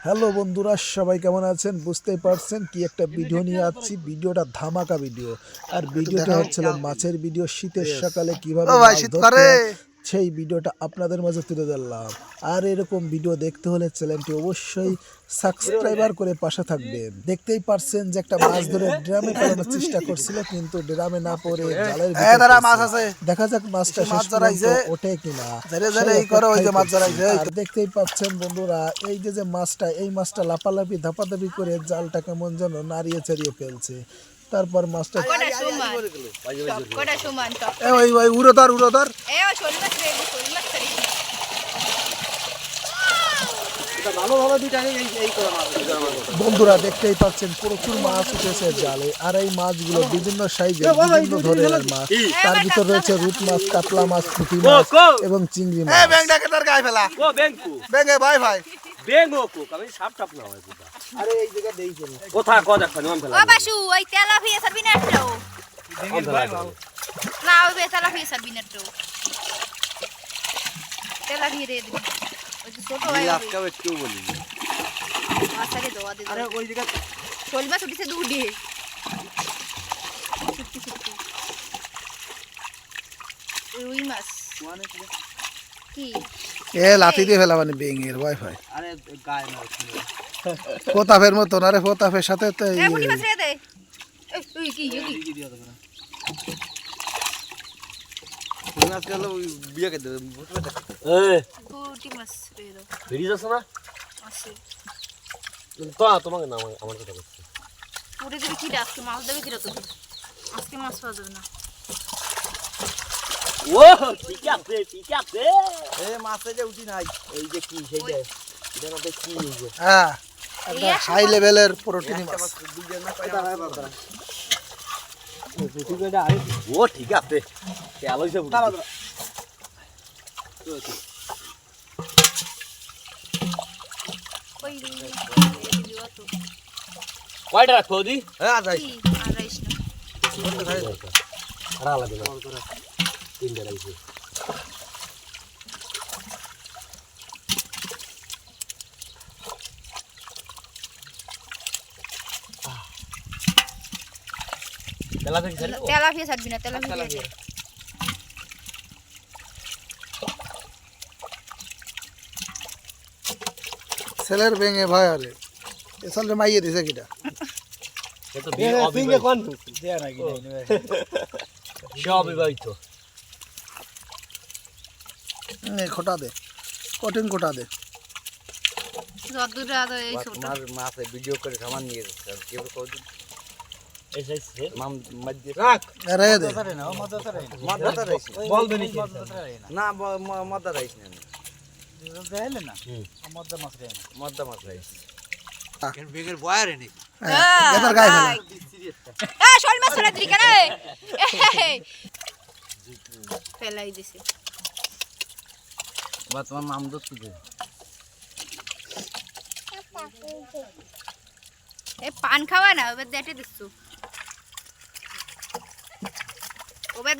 Hello বন্ধুরা, সবাই কেমন আছেন? বুঝতেই পারছেন কি একটা ভিডিও নিয়ে আসছি। ভিডিওটা ধামাকা ভিডিও। আর ভিডিওটা হচ্ছিল মাছের ভিডিও। শীতের সকালে কিভাবে মাছ ধরতে হয় সেই ভিডিওটা আপনাদের মাঝে তুলে ধরলাম। আর এরকম ভিডিও দেখতে হলে চ্যানেলটি অবশ্যই সাবস্ক্রাইবার করে পাশে থাকবেন। দেখতেই পারছেন যে একটা মাছ ধরে ড্রামে ফেলানোর চেষ্টা করছিল, কিন্তু ড্রামে না পড়ে জালের ভিতরে মাছ আছে। দেখা যাক মাছটা শেষ পর্যন্ত ওঠে কিনা। আর দেখতেই পাচ্ছেন বন্ধুরা, এই যে মাছটা, এই মাছটা লাপালাপি ধাপাধাপি করে জালটা কেমন যেন নাড়িয়ে চাড়িয়ে ফেলছে। তারপর মাছটা বন্ধুরা দেখতেই পাচ্ছেন প্রচুর মাছ উঠেছে জালে। আর এই মাছগুলো বিভিন্ন সাইজের, বিভিন্ন ধরনের মাছ। তার ভিতর রয়েছে রুট মাছ, কাতলা মাছ, পুঁটি মাছ এবং চিংড়ি মাছ। লাথি দিয়ে ফেলা মানে বেঙের ওয়াইফাই প্রতাপের মতো না রে, প্রতাপের সাথে তো তোমাকে না আমার কথা বলছি পুরে দিবি কি আজকে মাছ দেবে কিরা তো আজকে মাছ পাওয়া যাবে না। ও ঠিক আছে এই মাছে যে উঠি নাই, এই যে কি সেইটা এটা মধ্যে কি হইছে? হ্যাঁ, একটা হাই লেভেলের প্রোটিন মাছ। ও ঠিক আছে তেল হইছে কয়টা রাখো দি? হ্যাঁ আর রাইস না আর লাগে না তিনটা রাইস। তেলাপিয়া ছাড়বি না, তেলাপিয়া ছেলের বেঙে ভয় আরে এসালে মাইয়ে দিছে কিটা তো বিয়ে কোন দেয়া নাকি সব বিবাহিত খোটা দে, কঠিন খোটা দে। যতদূর আদো এই ছোট মার মাছে ভিডিও করে সামান নিয়ে যাচ্ছে কেউ কইদিন এই সাইজ মাম মধ্যে রাখ আরে দে মদটা রাইস বল দেনি না মদটা রাইস না দেলে না মদটা মাছ রাইস কেন বেগের বয়ারে নি এদার গায় ফেলা শোল মাছ ফেলা দিলি কেন ফেলাই দিছে বা তোমার মাম দোস্ত দে এ পান খাওয়া না ওবে দেটে দিছু ওবে